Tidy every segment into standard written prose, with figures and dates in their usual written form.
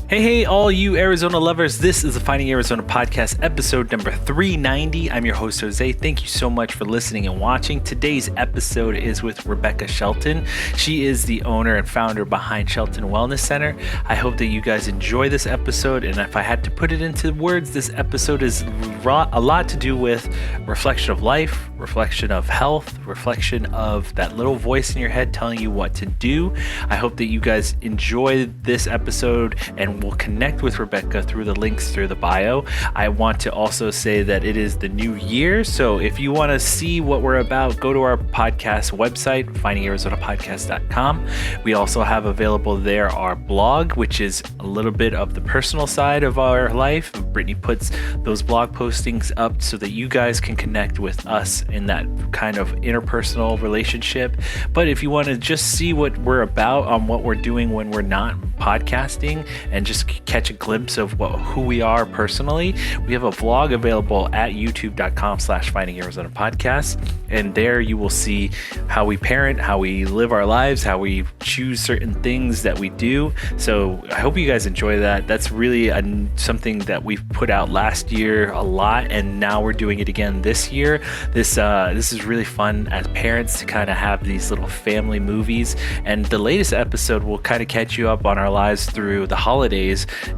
Hey, all you Arizona lovers. This is the Finding Arizona podcast, episode number 390. I'm your host, Jose. Thank you so much for listening and watching. Today's episode is with Rebecca Shelton. She is the owner and founder behind Shelton Wellness Center. I hope that you guys enjoy this episode. And if I had to put it into words, this episode is a lot to do with reflection of life, reflection of health, reflection of that little voice in your head telling you what to do. I hope that you guys enjoy this episode and will connect with Rebecca through the links through the bio. I want to also say that it is the new year. So if you want to see what we're about, go to our podcast website, findingarizonapodcast.com. We also have available there our blog, which is a little bit of the personal side of our life. Brittany puts those blog postings up so that you guys can connect with us in that kind of interpersonal relationship. But if you want to just see what we're about on what we're doing when we're not podcasting and just catch a glimpse of who we are personally, we have a vlog available at youtube.com/Finding Arizona Podcast. And there you will see how we parent, how we live our lives, how we choose certain things that we do. So I hope you guys enjoy that. That's really something that we've put out last year a lot, and now we're doing it again this year. This is really fun as parents to kind of have these little family movies. And the latest episode will kind of catch you up on our lives through the holidays.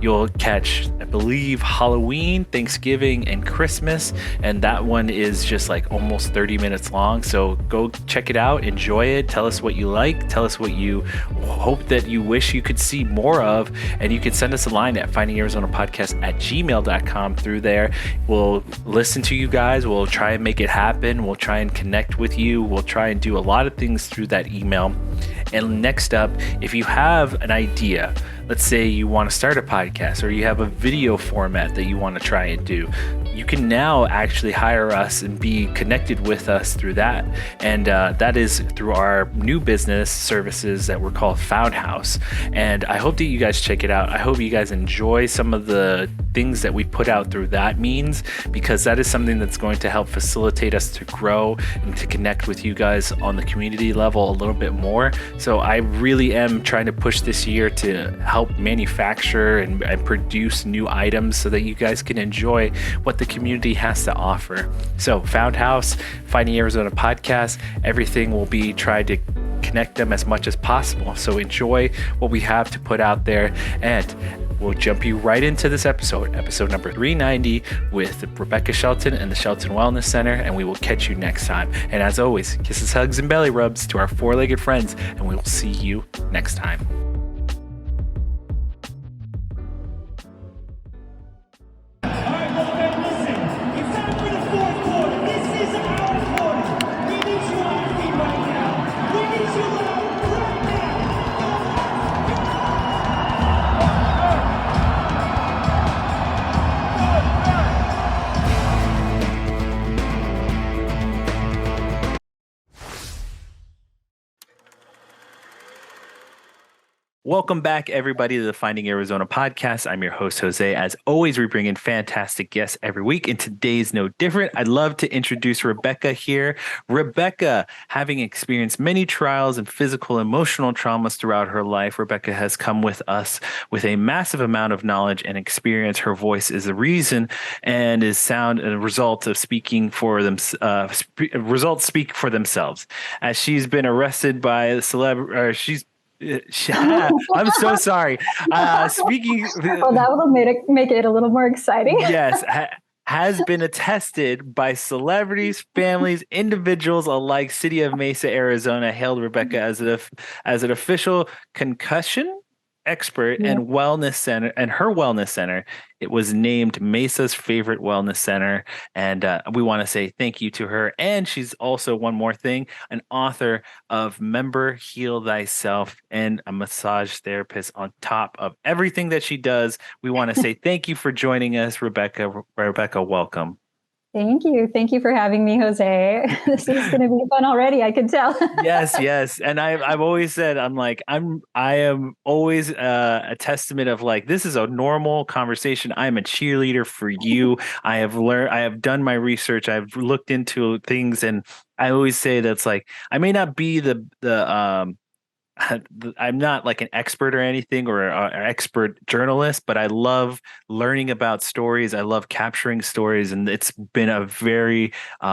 You'll catch, I believe, Halloween, Thanksgiving, and Christmas. And that one is just like almost 30 minutes long. So go check it out, enjoy it, tell us what you like, tell us what you hope that you wish you could see more of. And you can send us a line at findingarizonapodcast@gmail.com through there. We'll listen to you guys. We'll try and make it happen. We'll try and connect with you. We'll try and do a lot of things through that email. And next up, if you have an idea, let's say you want to start a podcast or you have a video format that you want to try and do, you can now actually hire us and be connected with us through that. And that is through our new business services that we're called Found House. And I hope that you guys check it out. I hope you guys enjoy some of the things that we put out through that means, because that is something that's going to help facilitate us to grow and to connect with you guys on the community level a little bit more. So I really am trying to push this year to help manufacture and produce new items so that you guys can enjoy what the community has to offer. So Found House, Finding Arizona Podcast, everything will be tried to connect them as much as possible. So enjoy what we have to put out there, and we'll jump you right into this episode number 390 with Rebecca Shelton and the Shelton Wellness Center, and we will catch you next time. And as always, kisses, hugs, and belly rubs to our four-legged friends, and we will see you next time. Welcome back, everybody, to the Finding Arizona podcast. I'm your host, Jose. As always, we bring in fantastic guests every week, and today's no different. I'd love to introduce Rebecca here. Rebecca, having experienced many trials and physical, emotional traumas throughout her life, Rebecca has come with us with a massive amount of knowledge and experience. Her voice is the reason and is sound a result of speaking for them. Results speak for themselves. As she's been arrested by I'm so sorry. Speaking. Well, that will make it a little more exciting. Yes. Has been attested by celebrities, families, individuals alike. City of Mesa, Arizona, hailed Rebecca as an official concussion expert and wellness center, and her wellness center. It was named Mesa's favorite wellness center, and we want to say thank you to her. And she's also, one more thing, an author of Member Heal Thyself and a massage therapist on top of everything that she does. We want to say thank you for joining us, Rebecca. Rebecca, welcome. Thank you. Thank you for having me, Jose. This is going to be fun already. I can tell. Yes. And I've always said, I am always a testament of like, this is a normal conversation. I'm a cheerleader for you. I have done my research. I've looked into things, and I always say that's like, I may not be the I'm not like an expert or anything or an expert journalist, but I love learning about stories. I love capturing stories, and it's been a very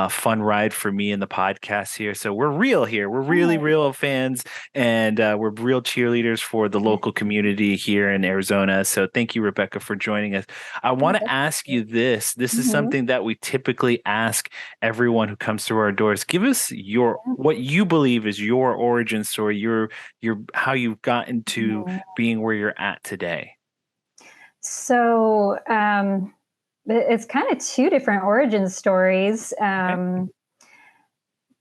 fun ride for me in the podcast here. So we're real here. We're really Oh, real fans, and we're real cheerleaders for the local community here in Arizona. So thank you, Rebecca, for joining us. I want to that's ask you this. This is mhm. something that we typically ask everyone who comes through our doors. Give us your what you believe is your origin story, your how you got into Mhm. being where you're at today. So it's kind of two different origin stories. Okay.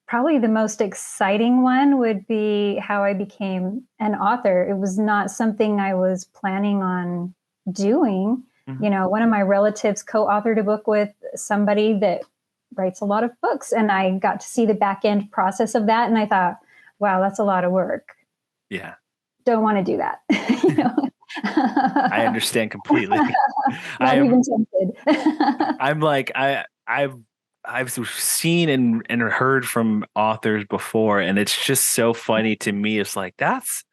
Probably the most exciting one would be how I became an author. It was not something I was planning on doing. Mhm. You know, one of my relatives co authored a book with somebody that writes a lot of books, and I got to see the back end process of that. And I thought, wow, that's a lot of work. Yeah. Don't want to do that. You know? I understand completely. I Not am even tempted. I'm like I've seen and heard from authors before, and it's just so funny to me. It's like that's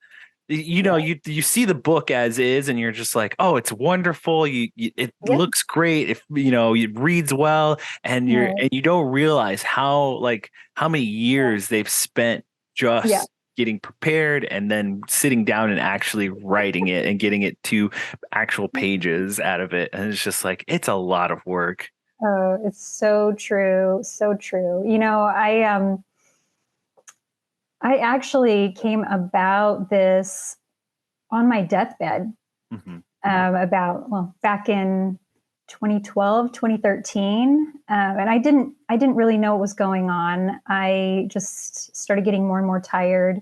Yeah. you see the book as is, and you're just like, oh, it's wonderful. It Yep. looks great. If it reads well, and Right. you don't realize how many years they've spent Yeah. just getting prepared and then sitting down and actually writing it and getting it to actual pages out of it. And it's just like it's a lot of work. Oh, it's so true, so true. I actually came about this on my deathbed, Hmm. back in 2012, 2013. And I didn't really know what was going on. I just started getting more and more tired.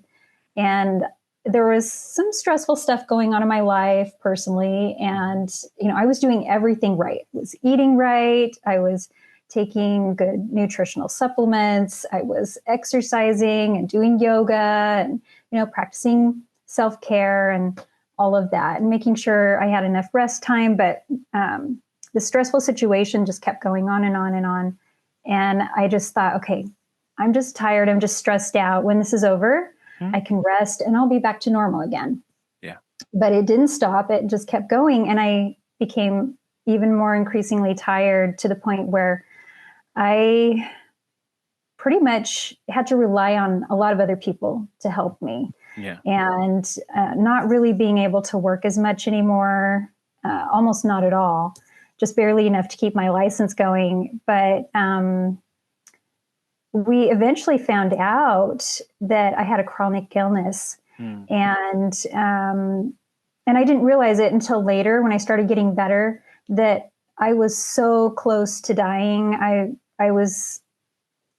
And there was some stressful stuff going on in my life personally. And, I was doing everything right. I was eating right. I was taking good nutritional supplements. I was exercising and doing yoga and, practicing self care and all of that and making sure I had enough rest time. But the stressful situation just kept going on and on and on. And I just thought, okay, I'm just tired. I'm just stressed out. When this is over, I can rest and I'll be back to normal again. Yeah. But it didn't stop. It just kept going. And I became even more increasingly tired to the point where I pretty much had to rely on a lot of other people to help me Yeah. and not really being able to work as much anymore, almost not at all, just barely enough to keep my license going. But we eventually found out that I had a chronic illness, Mm. and I didn't realize it until later when I started getting better that I was so close to dying. I was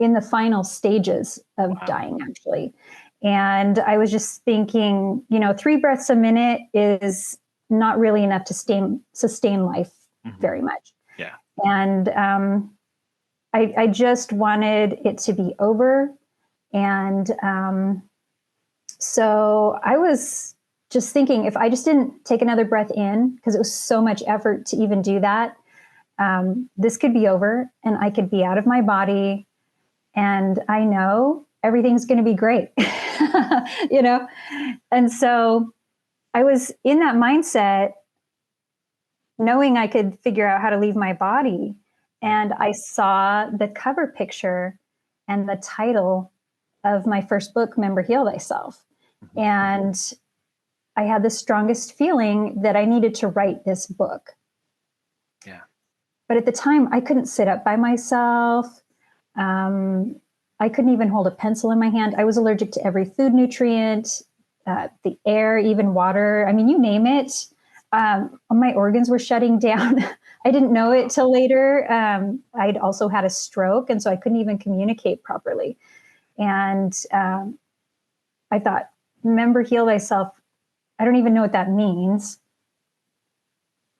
in the final stages of Wow. dying, actually, and I was just thinking, 3 breaths a minute is not really enough to sustain life Hmm. very much, Yeah. and I just wanted it to be over. And so I was just thinking if I just didn't take another breath in, because it was so much effort to even do that, this could be over and I could be out of my body. And I know everything's going to be great, you know? And so I was in that mindset, knowing I could figure out how to leave my body. Yeah. And I saw the cover picture and the title of my first book, Remember Heal Thyself. Mhm. And I had the strongest feeling that I needed to write this book. Yeah. But at the time, I couldn't sit up by myself. Um, I couldn't even hold a pencil in my hand. I was allergic to every food nutrient, the air, even water. I mean, you name it. My organs were shutting down. I didn't know it till later. I'd also had a stroke, and so I couldn't even communicate properly. And I thought, remember, heal thyself. I don't even know what that means.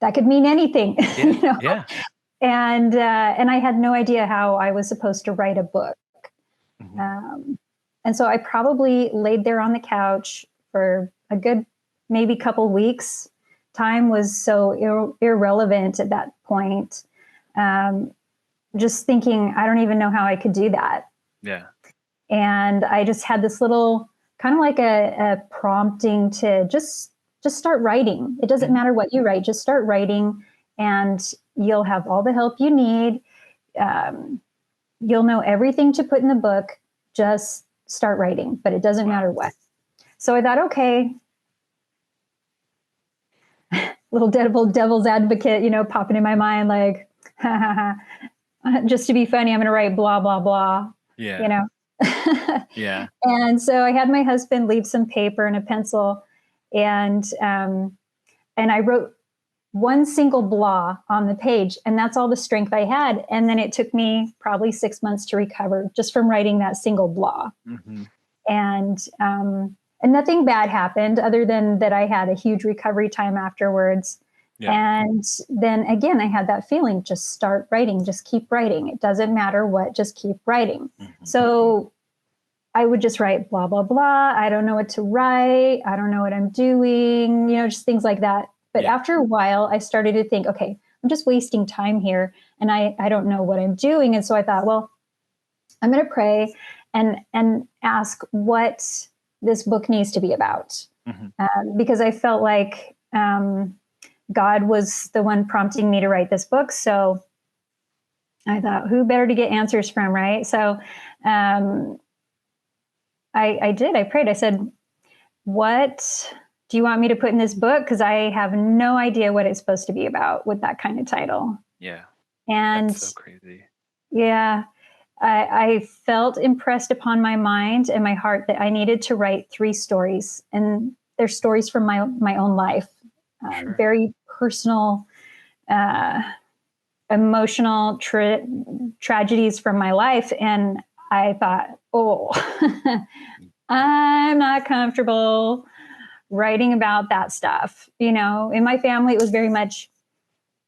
That could mean anything, Yeah. Yeah. And I had no idea how I was supposed to write a book. Mhm. Um, and so I probably laid there on the couch for a good maybe couple weeks. Time was so irrelevant at that point. Um, just thinking, I don't even know how I could do that. Yeah. And I just had this little kind of like a prompting to just start writing. It doesn't matter what you write, just start writing, and you'll have all the help you need. You'll know everything to put in the book. Just start writing, but it doesn't matter what. So I thought, okay, little devil's advocate, popping in my mind, like, just to be funny, I'm going to write blah, blah, blah, Yeah. Yeah. And so I had my husband leave some paper and a pencil, and I wrote one single blah on the page, and that's all the strength I had. And then it took me probably 6 months to recover just from writing that single blah. Mm-hmm. And nothing bad happened other than that I had a huge recovery time afterwards. Yeah. And then again, I had that feeling, just start writing, just keep writing. It doesn't matter what, just keep writing. Mm-hmm. So I would just write blah, blah, blah. I don't know what to write. I don't know what I'm doing, just things like that. But after a while, I started to think, okay, I'm just wasting time here, and I don't know what I'm doing. And so I thought, well, I'm going to pray and ask what this book needs to be about. Mm-hmm. Because I felt like God was the one prompting me to write this book. So I thought, who better to get answers from, right? So I did. I prayed. I said, what do you want me to put in this book? Because I have no idea what it's supposed to be about with that kind of title. Yeah. And that's so crazy. Yeah. I felt impressed upon my mind and my heart that I needed to write 3 stories, and they're stories from my own life, sure. Very personal, emotional tragedies from my life. And I thought, I'm not comfortable writing about that stuff. In my family, it was very much,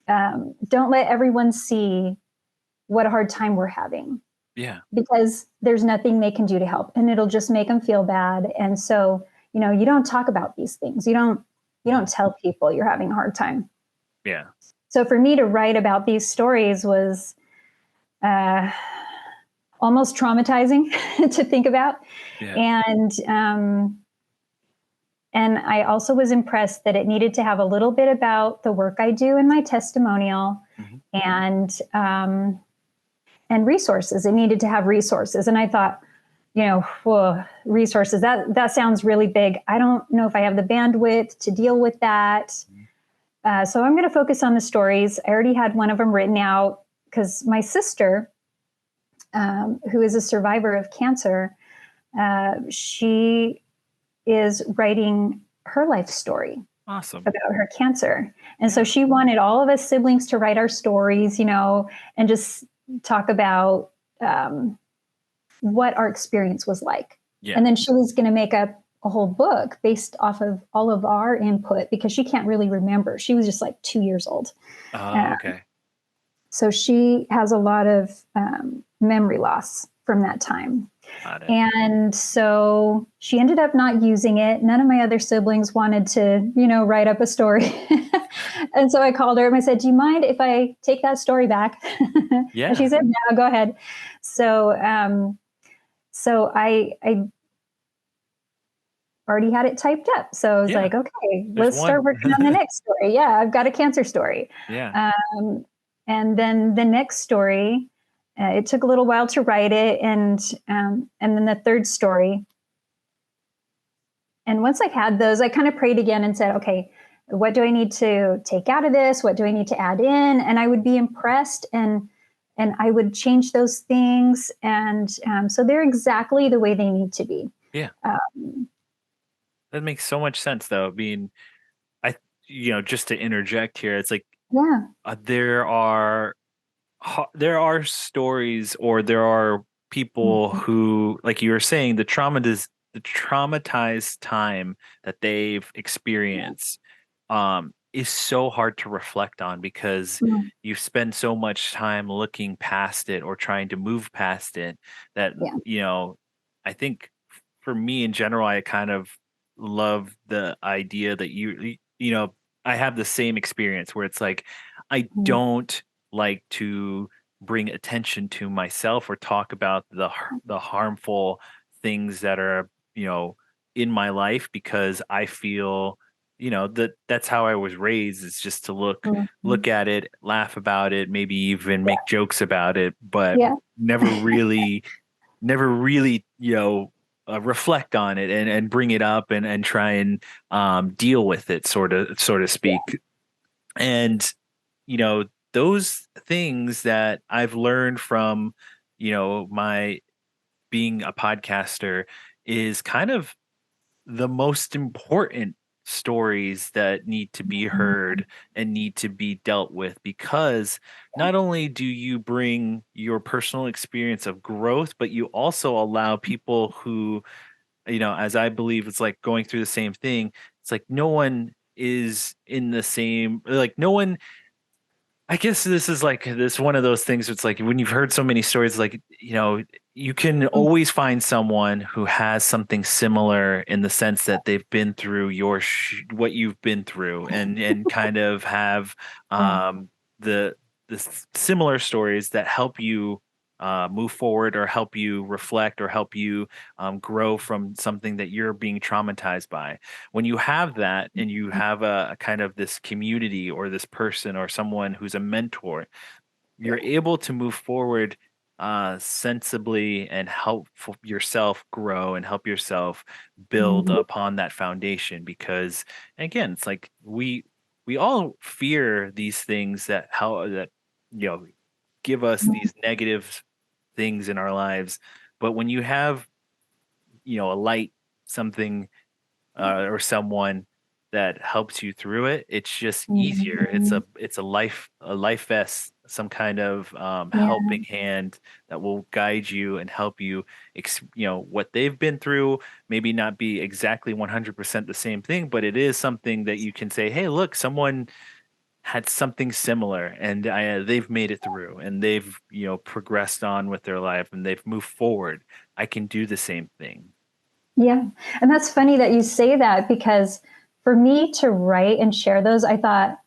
don't let everyone see what a hard time we're having. Yeah. Because there's nothing they can do to help, and it'll just make them feel bad. And so, you don't talk about these things. You don't tell people you're having a hard time. Yeah. So for me to write about these stories was almost traumatizing to think about. Yeah. And I also was impressed that it needed to have a little bit about the work I do in my testimonial, mm-hmm. And resources. It needed to have resources. And I thought, resources, that sounds really big. I don't know if I have the bandwidth to deal with that. So I'm going to focus on the stories. I already had one of them written out because my sister, who is a survivor of cancer, she is writing her life story. Awesome. About her cancer. And so she wanted all of us siblings to write our stories, and just talk about what our experience was like. Yeah. And then she was going to make up a whole book based off of all of our input, because she can't really remember. She was just like 2 years old. Okay. So she has a lot of memory loss from that time. Got it. And so she ended up not using it. None of my other siblings wanted to, write up a story. And so I called her and I said, do you mind if I take that story back? Yeah. And she said, no, go ahead. So I already had it typed up. So I was like, okay, let's start working on the next story. Yeah, I've got a cancer story. Yeah. And then the next story, it took a little while to write it. And then the third story. And once I had those, I kind of prayed again and said, okay, what do I need to take out of this? What do I need to add in? And I would be impressed, and I would change those things. And so they're exactly the way they need to be. Yeah. That makes so much sense, though. I mean, just to interject here, it's like, there are stories, or there are people mm-hmm. who, like you were saying, the traumatized time that they've experienced is so hard to reflect on, because you spend so much time looking past it or trying to move past it that, I think for me in general, I kind of love the idea that I have the same experience where it's like, I don't like to bring attention to myself or talk about the harmful things that are, in my life because I feel, that that's how I was raised. It's just to look Mhm. at it, laugh about it, maybe even make jokes about it, but Yeah. never really, never really, reflect on it and bring it up and try and deal with it, so to speak. And you know, those things that I've learned from, my being a podcaster is kind of the most important stories that need to be Mhm. heard and need to be dealt with, because not only do you bring your personal experience of growth, but you also allow people who, as I believe it's like going through the same thing. It's like no one is in the same, like no one, I guess this is like this one of those things. It's like when you've heard so many stories, like, you can Mhm. always find someone who has something similar in the sense that they've been through what you've been through, and kind of have Yeah. the similar stories that help you move forward, or help you reflect, or help you grow from something that you're being traumatized by. When you have that, and you have a kind of this community, or this person, or someone who's a mentor, you're able to move forward sensibly, and help yourself grow, and help yourself build Mhm. upon that foundation. Because again, it's like we all fear these things that how that you know give us these negative things in our lives. But when you have, a light, something, or someone that helps you through it, it's just easier. Mhm. It's a life vest, some kind of Yeah. helping hand that will guide you and help you. What they've been through, maybe not be exactly 100% the same thing, but it is something that you can say, "Hey, look, someone had something similar, and they've made it through, and they've progressed on with their life, and they've moved forward. I can do the same thing." Yeah. And that's funny that you say that because for me to write and share those, I thought,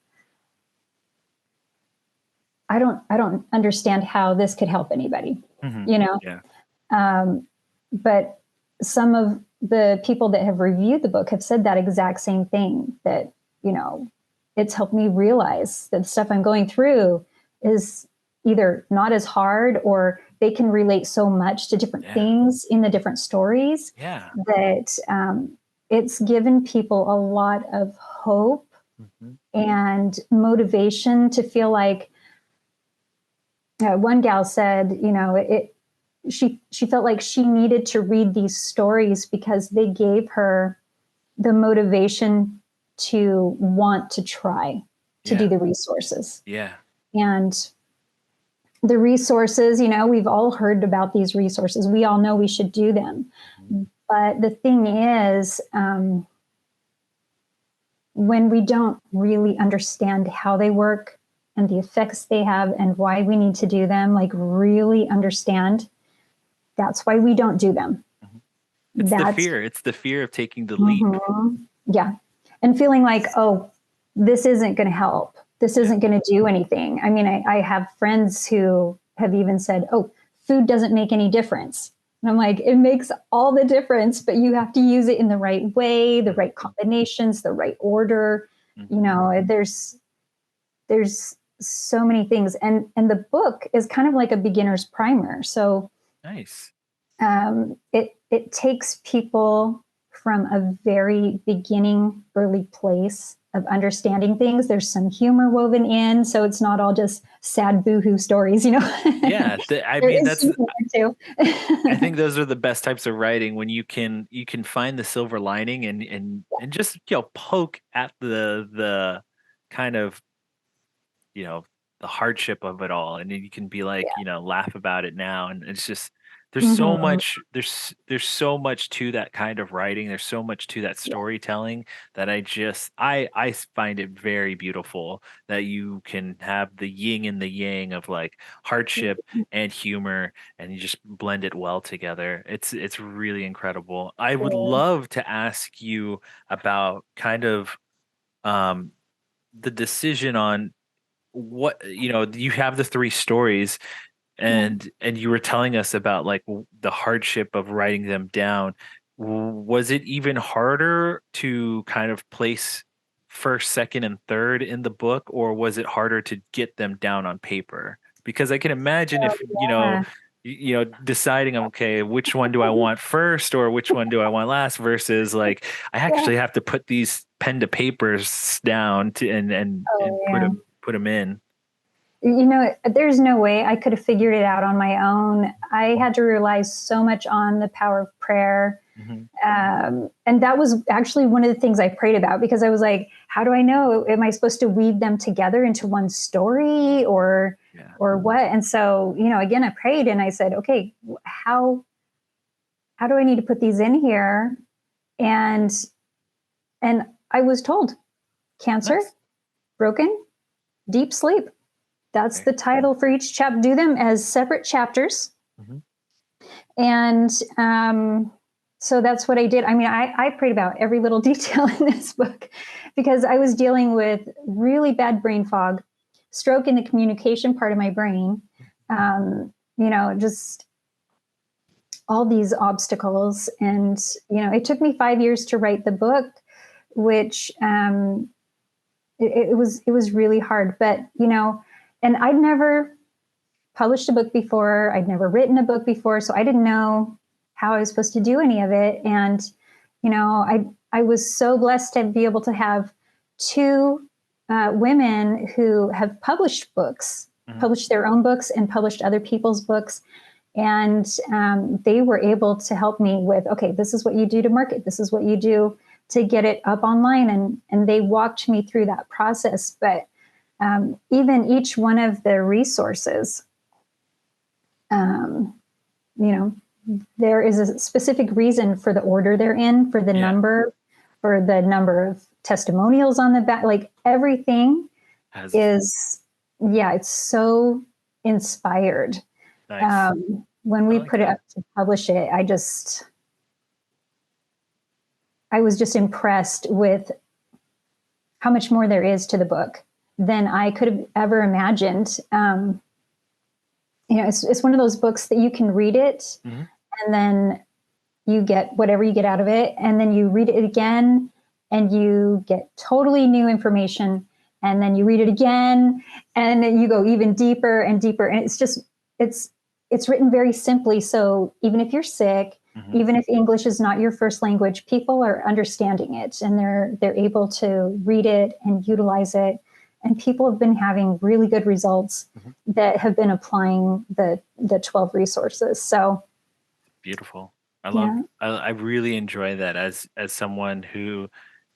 I don't understand how this could help anybody, Hmm. you know? Yeah. Um, but some of the people that have reviewed the book have said that exact same thing, that, you know, it's helped me realize that the stuff I'm going through is either not as hard, or they can relate so much to different Yeah. things in the different stories Yeah. that it's given people a lot of hope Hmm. and motivation to feel like, one gal said, she felt like she needed to read these stories because they gave her the motivation to want to try to do Yeah. the resources. Yeah. And the resources, we've all heard about these resources. We all know we should do them. Mhm. But the thing is, when we don't really understand how they work and the effects they have and why we need to do them, like really understand, that's why we don't do them. Mhm. It's the That's fear. It's the fear of taking the leap. Mhm. Yeah. And feeling like, oh, this isn't going to help. This Yeah. isn't going to do anything. I mean, I have friends who have even said, oh, food doesn't make any difference. And I'm like, it makes all the difference, but you have to use it in the right way, the right Mhm. combinations, the right order. Mhm. There's so many things. And the book is kind of like a beginner's primer. So Nice. it takes people from a very beginning, early place of understanding things. There's some humor woven in, so it's not all just sad boohoo stories. Yeah. I There mean, is that's. humor too. I think those are the best types of writing, when you can find the silver lining, and just poke at the kind of, you know, the hardship of it all. And then you can be like, laugh about it now. And it's just, Mhm. there's so much to that kind of writing. There's so much to that Yeah. storytelling that I find it very beautiful that you can have the yin and the yang of like hardship and humor, and you just blend it well together. It's really incredible. I would Yeah. love to ask you about kind of um the decision on what, you have the three stories, Yeah. and you were telling us about like the hardship of writing them down. Was it even harder to kind of place first, second, and third in the book, or was it harder to get them down on paper? Because I can imagine Oh, if, yeah. deciding, okay, which one do I want first or which one do I want last versus like I Yeah. actually have to put these pen to papers down to and Oh, yeah. put them in. There's no way I could have figured it out on my own. I had to rely so much on the power of prayer. Hmm. And that was actually one of the things I prayed about, because I was like, how do I know? Am I supposed to weave them together into one story, Yeah. or what? And so, again, I prayed and I said, okay, how do I need to put these in here? And and I was told, cancer, Nice. broken, deep sleep. That's Okay. the title for each chapter. Do them as separate chapters. Hmm. And so that's what I did. I mean, I prayed about every little detail in this book, because I was dealing with really bad brain fog, stroke in the communication part of my brain, just all these obstacles. And, it took me 5 years to write the book, which it was really hard. But, and I'd never published a book before. I'd never written a book before, so I didn't know how I was supposed to do any of it. And I was so blessed to be able to have two women who have published books, Hmm. published their own books, and published other people's books. And they were able to help me with, okay, this is what you do to market. This is what you do to get it up online. And they walked me through that process. But even each one of the resources, um, you know, there is a specific reason for the order they're in, Yeah. for the number of testimonials on the back, like everything Has is, yeah, it's so inspired. nice. When I we like put it that. up to publish it, I was just impressed with how much more there is to the book than I could have ever imagined. It's one of those books that you can read it, Hmm. and then you get whatever you get out of it, and then you read it again and you get totally new information, and then you read it again and then you go even deeper and deeper. And it's it's written very simply, so even if you're sick, Hmm. even if English is not your first language, people are understanding it, and they're able to read it and utilize it. And people have been having really good results Hmm. that have been applying the 12 resources. So Beautiful. yeah. I really enjoy that as someone who,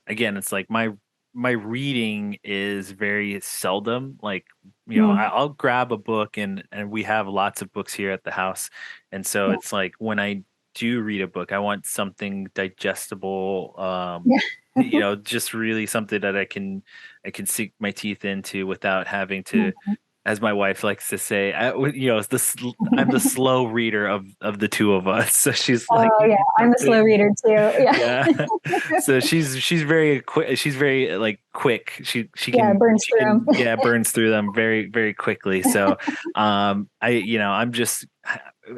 again, it's like my reading is very seldom. Like, Mm. I'll grab a book and we have lots of books here at the house. And so Yeah. it's like when I do read a book, I want something digestible, Yeah. just really something that I can sink my teeth into without having to, Mhm. as my wife likes to say, it's I'm the slow reader of the two of us. So she's like, Oh, you yeah, need I'm a slow something. reader too. Yeah. Yeah. So she's very quick. She's very like quick. Yeah, it burns she through can, 'em. yeah, burns through them very very quickly. So I'm just,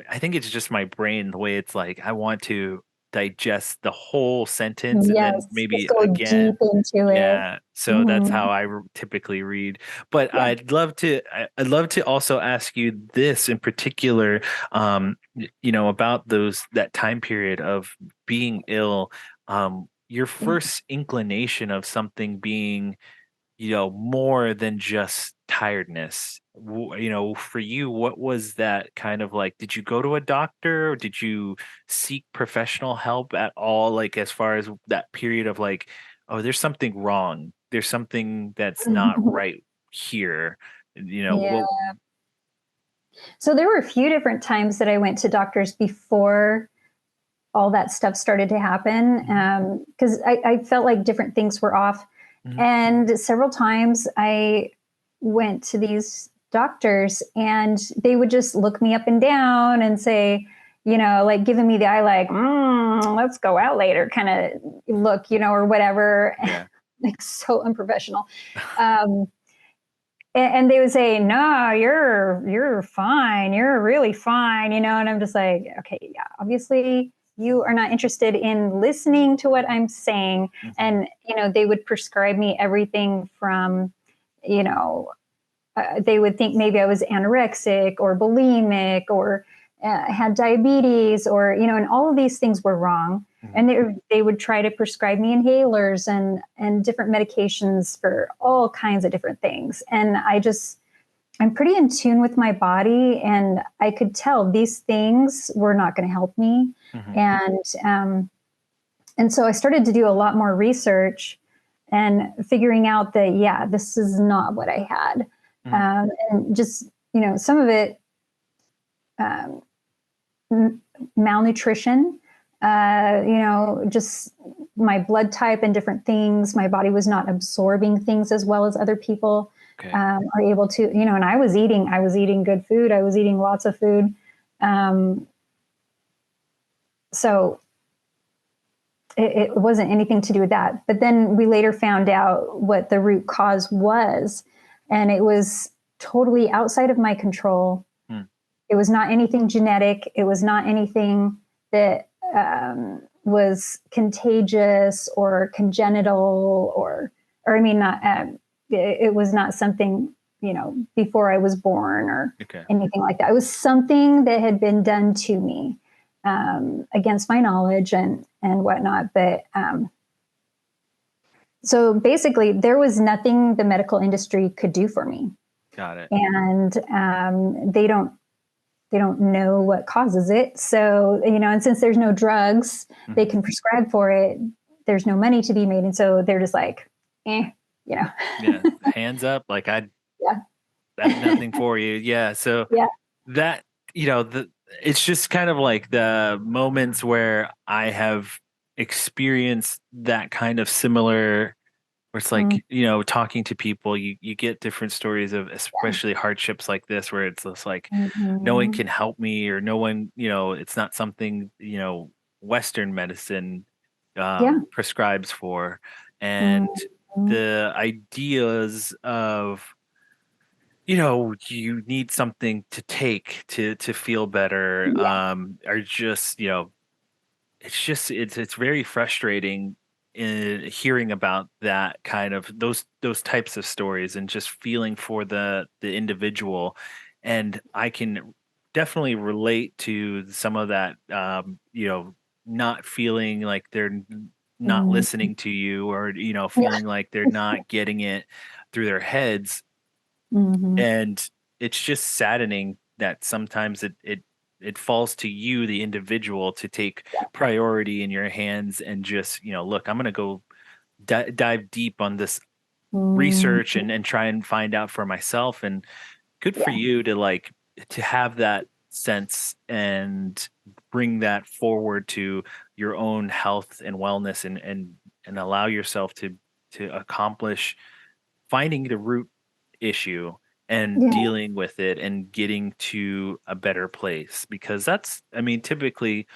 I think it's just my brain, the way it's like I want to digest the whole sentence and then Yes, just maybe go deep again. into it. Yeah, so that's how Mhm. typically read. But Yeah. I'd love to also ask you this in particular, about that time period of being ill. Your Yeah. first inclination of something being, more than just tiredness. For you, what was that kind of like? Did you go to a doctor or did you seek professional help at all? Like, as far as that period of like, oh, there's something wrong. There's something that's not right here. Yeah. What? So there were a few different times that I went to doctors before all that stuff started to happen, Mhm. because I felt like different things were off. Mhm. And several times I went to these doctors and they would just look me up and down and say, like giving me the eye, like, let's go out later kind of look, or whatever. Yeah. Like so unprofessional. Um, and they would say, no, you're fine. You're really fine, and I'm just like, okay, yeah, obviously you are not interested in listening to what I'm saying. And, they would prescribe me everything from, they would think maybe I was anorexic or bulimic or had diabetes or, and all of these things were wrong. And they would try to prescribe me inhalers and different medications for all kinds of different things. And I'm pretty in tune with my body, and I could tell these things were not going to help me. And so I started to do a lot more research and figuring out that, this is not what I had. And just, some of it, malnutrition, just my blood type and different things. My body was not absorbing things as well as other people are able to, and I was eating good food. I was eating lots of food. So it wasn't anything to do with that. But then we later found out what the root cause was, and it was totally outside of my control. It was not anything genetic. It was not anything that was contagious or congenital it was not something, before I was born or anything like that. It was something that had been done to me against my knowledge and whatnot. But so basically there was nothing the medical industry could do for me. Got it. And they don't know what causes it. So, and since there's no drugs, they can prescribe for it. There's no money to be made. And so they're just like, Yeah. Hands up. Like that's nothing for you. Yeah. So that, it's just kind of like the moments where I have experienced that kind of similar, where it's like, talking to people, you get different stories of especially hardships like this, where it's just like, no one can help me, or no one, it's not something, Western medicine prescribes for. And the ideas of, you need something to take to feel better, are just, it's very frustrating in hearing about that kind of those types of stories, and just feeling for the individual. And I can definitely relate to some of that, not feeling like they're not listening to you, or feeling like they're not getting it through their heads. And it's just saddening that sometimes it falls to you, the individual, to take priority in your hands and just, look, I'm going to go dive deep on this research and try and find out for myself. And good for you to have that sense and bring that forward to your own health and wellness, and allow yourself to accomplish finding the root issue and dealing with it and getting to a better place. Because typically,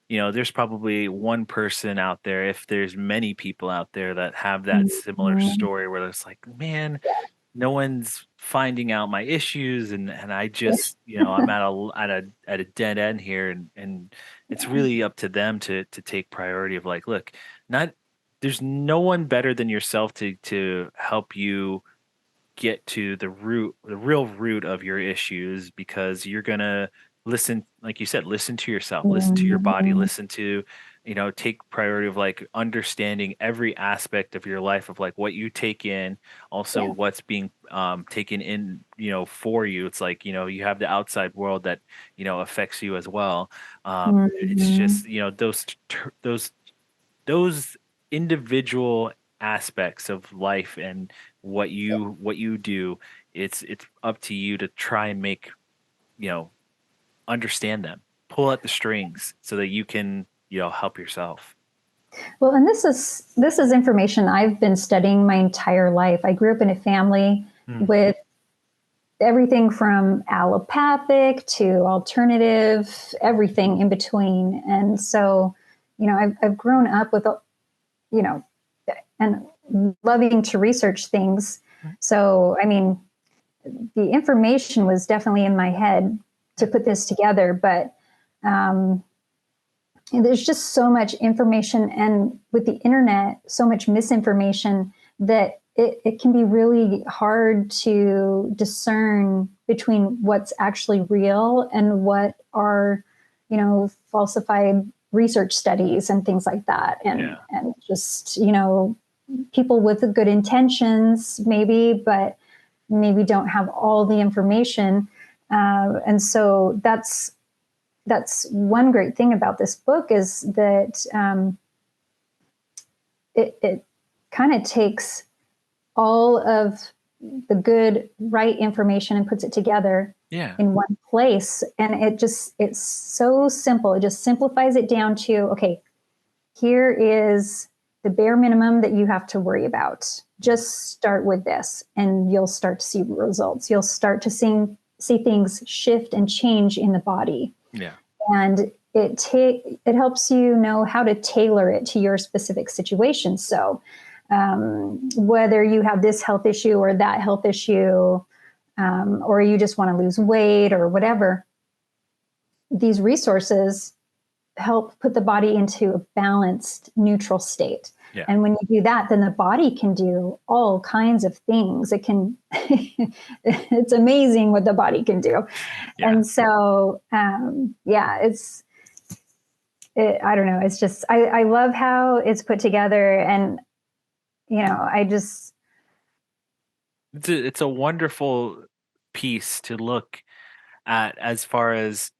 there's probably one person out there, if there's many people out there that have that similar story, where it's like, man, no one's finding out my issues, and I just, I'm at a dead end here, and it's really up to them to take priority of like, look, there's no one better than yourself to help you get to the real root of your issues, because you're going to listen, like you said, listen to yourself, listen to your body, listen to, take priority of like understanding every aspect of your life, of like what you take in, also what's being taken in, for you. It's like, you have the outside world that, affects you as well. It's just, those individual aspects of life and what you do, it's up to you to try and make, understand them, pull at the strings so that you can, help yourself. Well, and this is information I've been studying my entire life. I grew up in a family with everything from allopathic to alternative, everything in between. And so, I've grown up with, and loving to research things. So, the information was definitely in my head to put this together, but there's just so much information, and with the internet, so much misinformation that it can be really hard to discern between what's actually real and what are, falsified research studies and things like that. And just, people with good intentions, maybe, but maybe don't have all the information. And so that's one great thing about this book, is that it kind of takes all of the good, right information and puts it together in one place. And it's so simple. It just simplifies it down to, okay, here is the bare minimum that you have to worry about. Just start with this and you'll start to see results. You'll start to see things shift and change in the body. Yeah. And it helps you know how to tailor it to your specific situation. So whether you have this health issue or that health issue, or you just want to lose weight or whatever, these resources help put the body into a balanced, neutral state. Yeah. And when you do that, then the body can do all kinds of things. It can, it's amazing what the body can do. Yeah. And so, I don't know. It's just, I love how it's put together, and, it's a wonderful piece to look at as far as,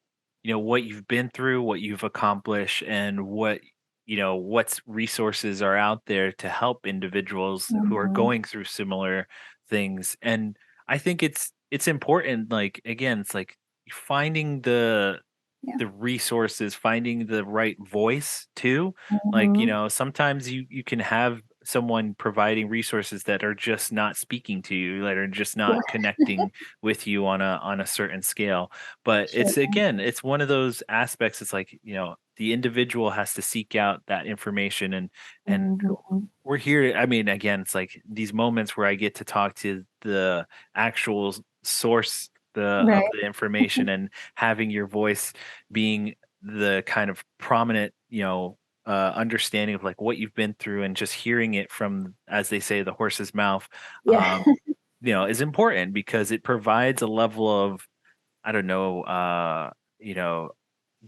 what you've been through, what you've accomplished, and what's resources are out there to help individuals who are going through similar things. And I think it's important, like, again, it's like finding the resources, finding the right voice too. Like, sometimes you can have someone providing resources that are just not speaking to you, that are just not connecting with you on a certain scale. But it's one of those aspects. It's like, the individual has to seek out that information, and we're here. I mean, again, it's like these moments where I get to talk to the actual source of the information, and having your voice being the kind of prominent, understanding of like what you've been through, and just hearing it from, as they say, the horse's mouth, is important, because it provides a level of, I don't know,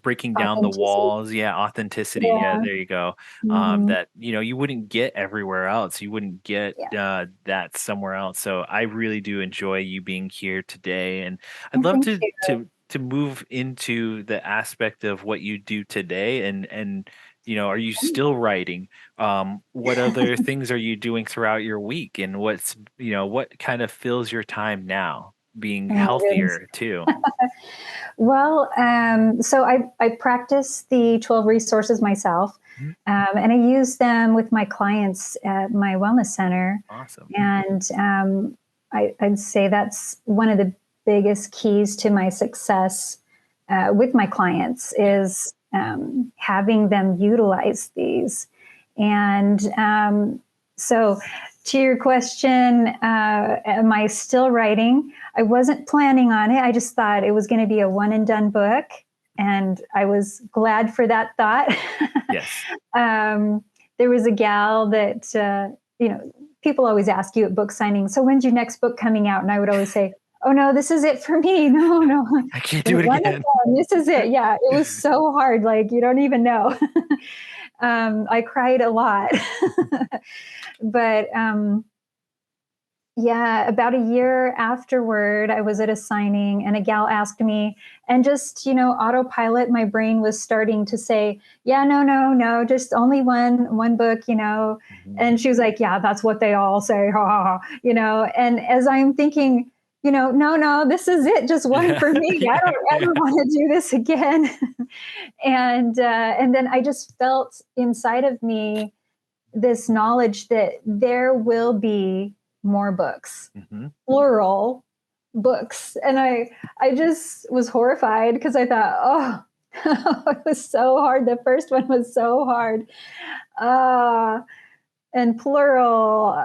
breaking down the walls. Authenticity. There you go. That, you wouldn't get everywhere else. You wouldn't get that somewhere else. So I really do enjoy you being here today, and I'd love to move into the aspect of what you do today, and are you still writing? What other things are you doing throughout your week, and what kind of fills your time now, being healthier too? Well, so I practice the 12 resources myself, and I use them with my clients at my wellness center. Awesome. And I'd say that's one of the biggest keys to my success with my clients, is having them utilize these. And so to your question, am I still writing? I wasn't planning on it. I just thought it was going to be a one and done book. And I was glad for that thought. Yes. There was a gal that, people always ask you at book signing, so when's your next book coming out? And I would always say, oh no, this is it for me. No. I can't do it again. This is it. Yeah. It was so hard. Like, you don't even know. I cried a lot, but, about a year afterward, I was at a signing and a gal asked me, and just, autopilot, my brain was starting to say, no, just only one book, and she was like, yeah, that's what they all say. And as I'm thinking, no, this is it. Just one for me. I don't ever want to do this again. And then I just felt inside of me this knowledge that there will be more books, plural books. And I just was horrified, because I thought, it was so hard. The first one was so hard. And plural,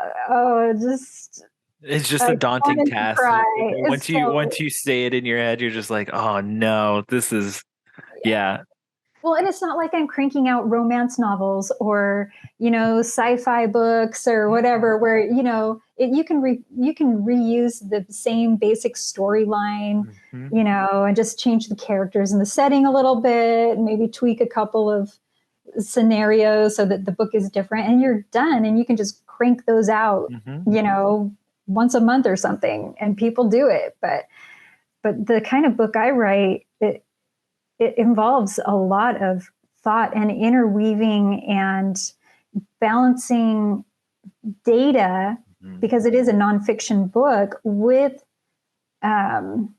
it's just a daunting task. Once you say it in your head, you're just like, oh no, this is, yeah. Well, and it's not like I'm cranking out romance novels or, sci-fi books or whatever, where, you can reuse the same basic storyline, Mhm. and just change the characters and the setting a little bit, maybe tweak a couple of scenarios so that the book is different, and you're done, and you can just crank those out, Mhm. once a month or something, and people do it. But the kind of book I write, it involves a lot of thought and interweaving and balancing data, Mhm. because it is a nonfiction book, with um,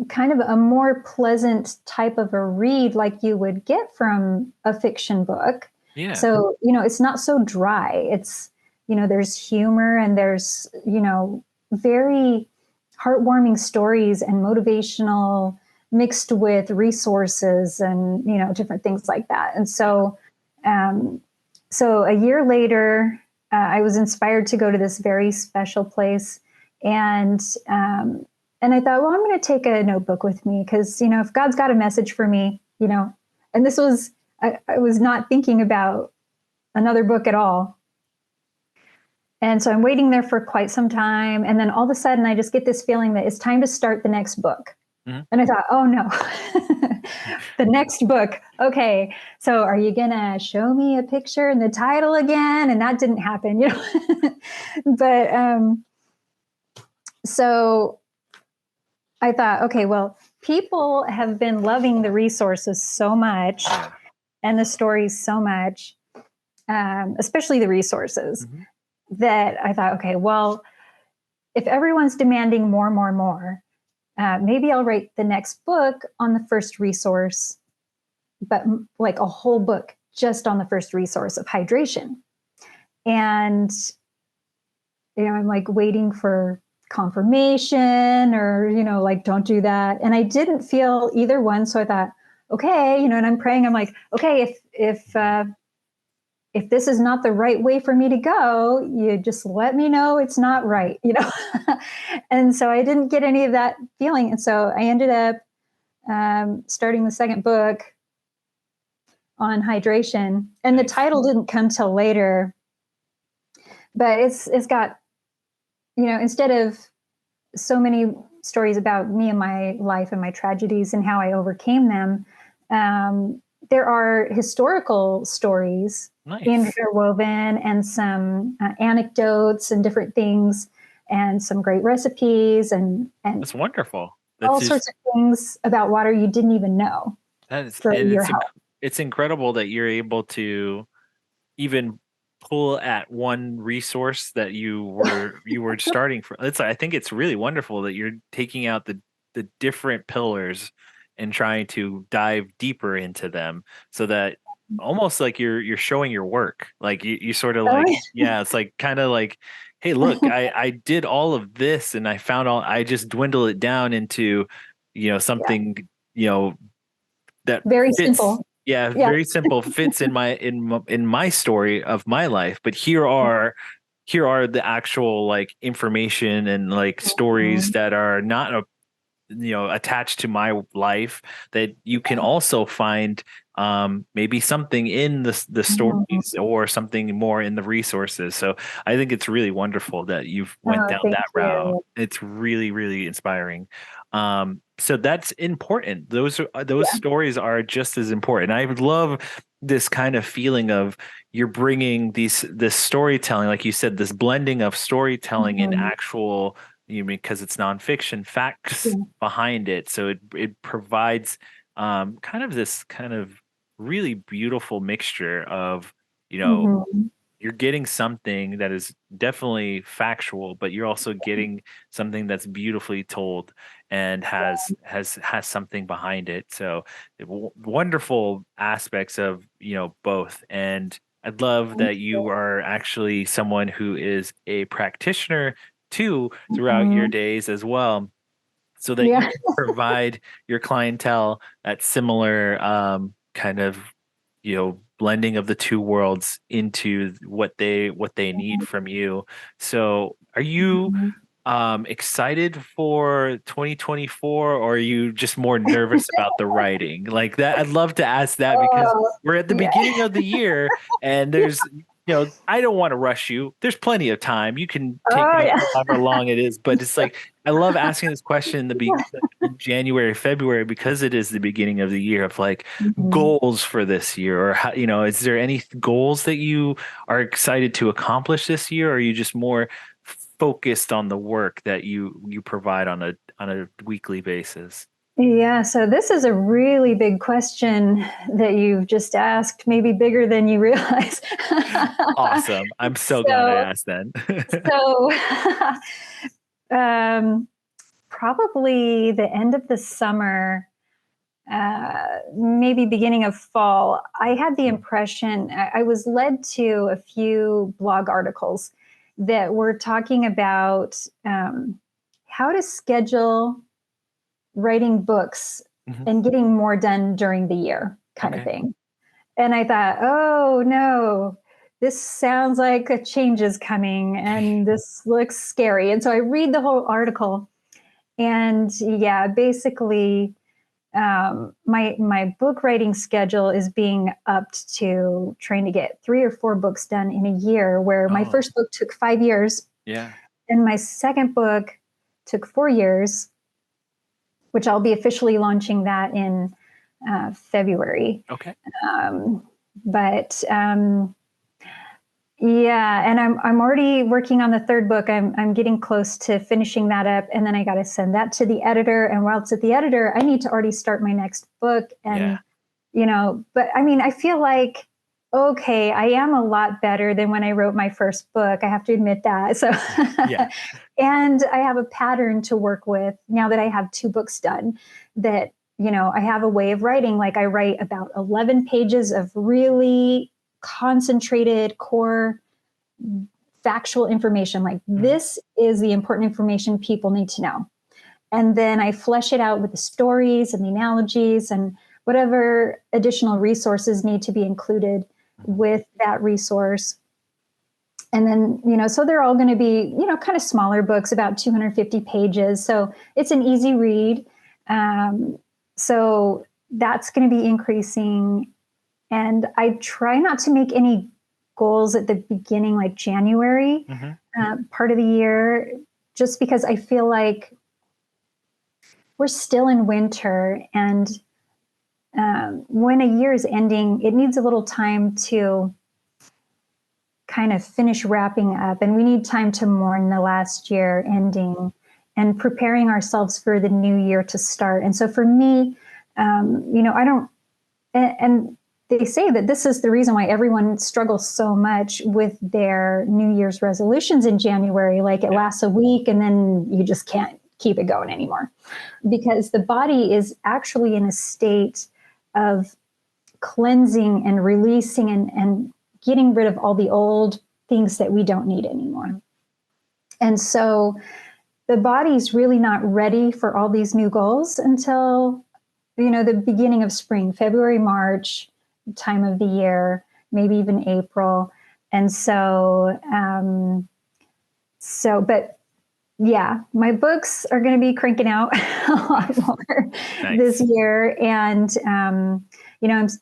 kind of a more pleasant type of a read like you would get from a fiction book. Yeah. So, it's not so dry. It's, there's humor, and there's, very heartwarming stories and motivational, mixed with resources and, different things like that. And um, so a year later, I was inspired to go to this very special place. And, and I thought, well, I'm going to take a notebook with me, because, if God's got a message for me, and this was, I was not thinking about another book at all. And so I'm waiting there for quite some time. And then all of a sudden, I just get this feeling that it's time to start the next book. Mhm. And I thought, oh no, the next book. Okay, so are you going to show me a picture and the title again? And that didn't happen, But so I thought, okay, well, people have been loving the resources so much, Yeah. and the stories so much, especially the resources, Mhm. that I thought, okay, well, if everyone's demanding more, more, more, maybe I'll write the next book on the first resource, but like a whole book just on the first resource of hydration. And, I'm like waiting for confirmation, or, like, don't do that. And I didn't feel either one. So I thought, okay, and I'm praying. I'm like, okay, if this is not the right way for me to go, you just let me know it's not right. And so I didn't get any of that feeling. And so I ended up starting the second book on hydration. And the Nice. title didn't come till later, but it's got, instead of so many stories about me and my life and my tragedies and how I overcame them, there are historical stories Nice. interwoven, and some anecdotes and different things, and some great recipes, and That's wonderful. That's all just sorts of things about water you didn't even know that is, for and your health. it's incredible that you're able to even pull at one resource that you were starting from. I think it's really wonderful that you're taking out the different pillars and trying to dive deeper into them, so that almost like you're showing your work. Like you sort of like, Oh, yeah, it's like kind of like, hey, look, I did all of this and I just dwindle it down into, yeah, something, you know, that very fits, simple. yeah, Yeah. very simple, fits in my story of my life. But here are the actual like information and like stories Mhm. that are not attached to my life, that you can also find maybe something in the stories Mhm. or something more in the resources. So I think it's really wonderful that you've went Oh, down thank that route. you. It's really, really inspiring. So that's important. Those Yeah. stories are just as important. I would love this kind of feeling of you're bringing this storytelling, like you said, this blending of storytelling and Mhm. actual, because it's nonfiction, facts Yeah. behind it. So it provides kind of this kind of really beautiful mixture of, you know, Mhm. you're getting something that is definitely factual, but you're also getting something that's beautifully told and has something behind it. So wonderful aspects of, both. And I'd love Thank that you you. are actually someone who is a practitioner too throughout your Mhm. days as well, so that you Yeah. can provide your clientele that similar kind of, blending of the two worlds into what they need from you. So are you Mhm. Excited for 2024, or are you just more nervous about the writing? Like that, I'd love to ask that because Oh, we're at the yeah. beginning of the year and there's, I don't want to rush you. There's plenty of time. You can take Oh, it yeah. however long it is, but it's like I love asking this question in in January, February, because it is the beginning of the year of like Mhm. goals for this year, or how, is there any goals that you are excited to accomplish this year, or are you just more focused on the work that you provide on a weekly basis? Yeah, so this is a really big question that you've just asked, maybe bigger than you realize. Awesome. I'm so glad I so, asked then. so um, probably the end of the summer, maybe beginning of fall, I had the impression I was led to a few blog articles that were talking about how to schedule writing books Mhm. and getting more done during the year, kind of Okay. thing. And I thought, oh no, this sounds like a change is coming and this looks scary. And so I read the whole article, and yeah, basically, my book writing schedule is being upped to trying to get 3 or 4 books done in a year. Where my Oh, first book took 5 years, yeah. and my second book took 4 years, which I'll be officially launching that in February. Okay. Um, but yeah, and I'm already working on the third book. I'm getting close to finishing that up, and then I got to send that to the editor. And while it's at the editor, I need to already start my next book. Yeah. And but I mean, I feel like okay, I am a lot better than when I wrote my first book. I have to admit that. So, Yeah. and I have a pattern to work with now that I have 2 books done. That I have a way of writing. Like I write about 11 pages of really concentrated core factual information. Like Mhm. this is the important information people need to know. And then I flesh it out with the stories and the analogies and whatever additional resources need to be included Mhm. with that resource. And then, so they're all going to be, kind of smaller books, about 250 pages. So it's an easy read. Um, so that's going to be increasing. And I try not to make any goals at the beginning, like January, Mhm. part of the year, just because I feel like we're still in winter. And when a year is ending, it needs a little time to kind of finish wrapping up. And we need time to mourn the last year ending and preparing ourselves for the new year to start. And so for me, I don't, and they say that this is the reason why everyone struggles so much with their New Year's resolutions in January. Like it Yeah. lasts a week and then you just can't keep it going anymore because the body is actually in a state of cleansing and releasing and getting rid of all the old things that we don't need anymore. And so the body's really not ready for all these new goals until the beginning of spring, February, March, time of the year, maybe even April. And but yeah, my books are going to be cranking out a lot Nice. more this Nice. year. And,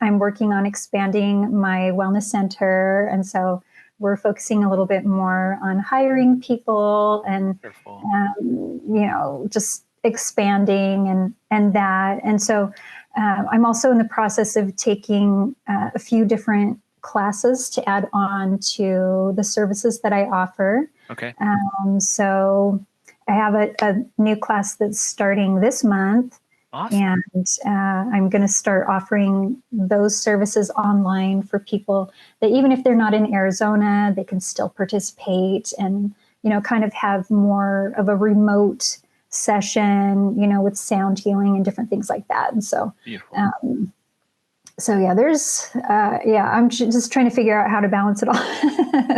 I'm working on expanding my wellness center. And so we're focusing a little bit more on hiring people and, Wonderful. just expanding and that. And so I'm also in the process of taking a few different classes to add on to the services that I offer. Okay. So I have a new class that's starting this month, Awesome. and I'm going to start offering those services online for people that even if they're not in Arizona, they can still participate and, kind of have more of a remote session, with sound healing and different things like that. And so, Beautiful. um, yeah, I'm just trying to figure out how to balance it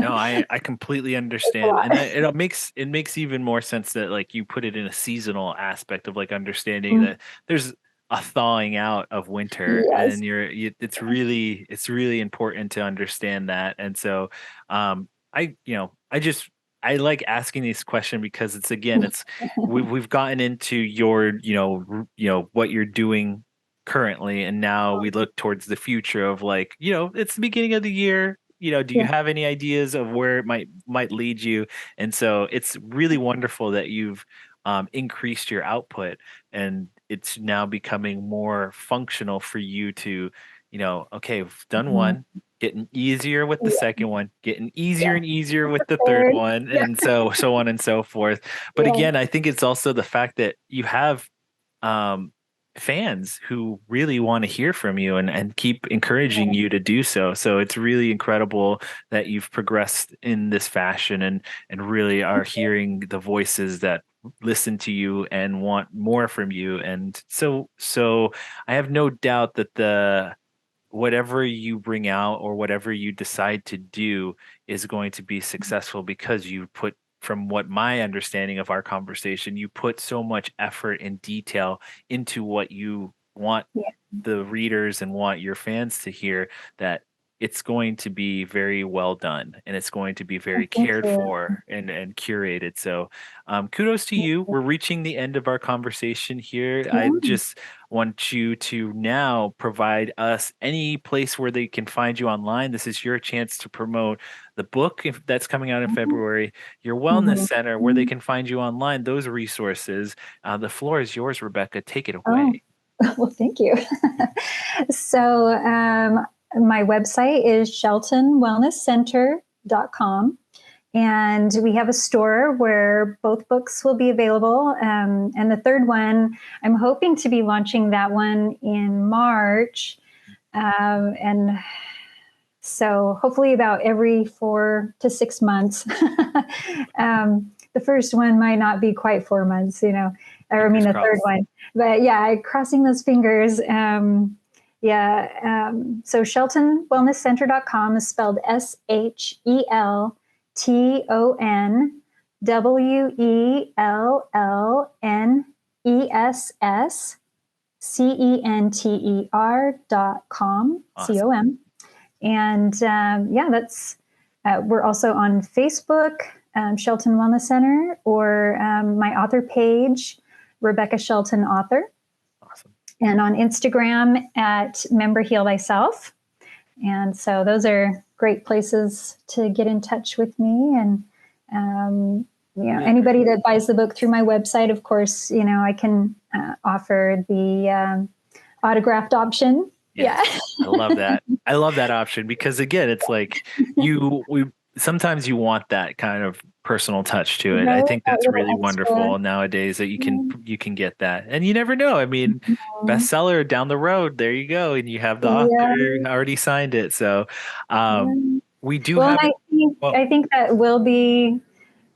No, all. I completely It's a understand. lot. And it makes even more sense that like you put it in a seasonal aspect of like understanding Mm, that there's a thawing out of winter yes. and it's really important to understand that. And so I just I like asking this question because it's again, it's we've gotten into your, what you're doing currently, and now we look towards the future of like, it's the beginning of the year. Do you Yeah. have any ideas of where it might lead you? And so it's really wonderful that you've increased your output, and it's now becoming more functional for you to, okay, we've done Mhm. one, getting easier with the Yeah. second one, getting easier Yeah. and easier with the third Third. one, Yeah. and so on and so forth. But Yeah. again, I think it's also the fact that you have um, fans who really want to hear from you and keep encouraging you to do so. So it's really incredible that you've progressed in this fashion and really are hearing the voices that listen to you and want more from you. And so I have no doubt that the whatever you bring out or whatever you decide to do is going to be successful because you put, from what my understanding of our conversation, you put so much effort and detail into what you want Yeah. the readers and want your fans to hear, that it's going to be very well done and it's going to be very Thank cared you. for and curated. So kudos to you. We're reaching the end of our conversation here. I Yeah. just want you to now provide us any place where they can find you online. This is your chance to promote the book if that's coming out in February, your wellness Mhm. center where they can find you online, those resources. The floor is yours, Rebecca. Take it Oh, away. well, thank you. So, my website is sheltonwellnesscenter.com. And we have a store where both books will be available. And the third one, I'm hoping to be launching that one in March. And so hopefully about every 4 to 6 months. The first one might not be quite 4 months, or I mean Fingers the third crossed. one. But yeah, crossing those fingers. Yeah. So SheltonWellnessCenter.com is spelled SheltonWellnessCenter.com, Awesome. COM. And yeah, that's we're also on Facebook, Shelton Wellness Center, or my author page, Rebecca Shelton Author, Awesome. and on Instagram at Member Heal Thyself. And so those are great places to get in touch with me. And Really great. anybody that buys the book through my website, of course, I can offer the autographed option. Yeah. Yes. I love that. I love that option because again, it's like we sometimes you want that kind of personal touch to it. I Right? think That that's little really extra. wonderful nowadays that Yeah. you can get that. And you never know. I mean, Mhm. bestseller down the road, there you go. And you have the Yeah. author already signed it. So Yeah. we do Well, and have I it. think Well, I think that will be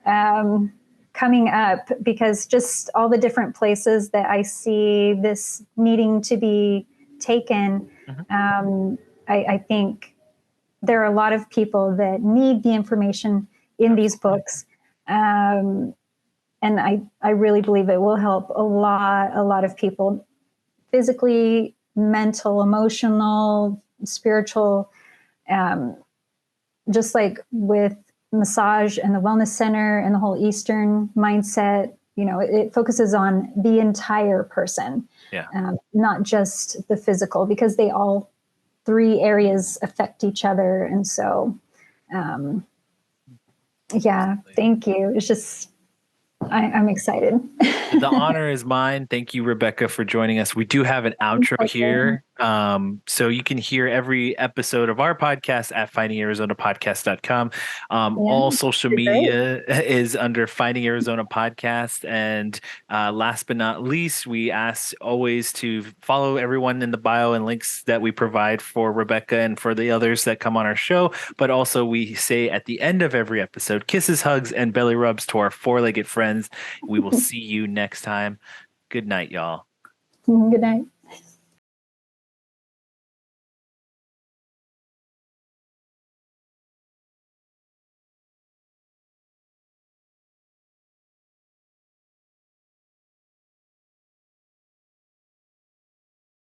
um, coming up because just all the different places that I see this needing to be taken. mhm. Um, I think there are a lot of people that need the information in these Absolutely. books. Um, and I really believe it will help a lot of people physically, mental, emotional, spiritual, um, just like with massage and the wellness center and the whole Eastern mindset, it focuses on the entire person, Yeah. not just the physical, because they all three areas affect each other. And so, um, yeah, Absolutely. thank you. It's just, I'm excited. The honor is mine. Thank you, Rebecca, for joining us. We do have an outro here. So you can hear every episode of our podcast at findingarizonapodcast.com. Yeah, All social you're great. media is under Finding Arizona Podcast. And last but not least, we ask always to follow everyone in the bio and links that we provide for Rebecca and for the others that come on our show. But also, we say at the end of every episode, kisses, hugs, and belly rubs to our four-legged friends. We will see you next time. Good night, y'all. Good night.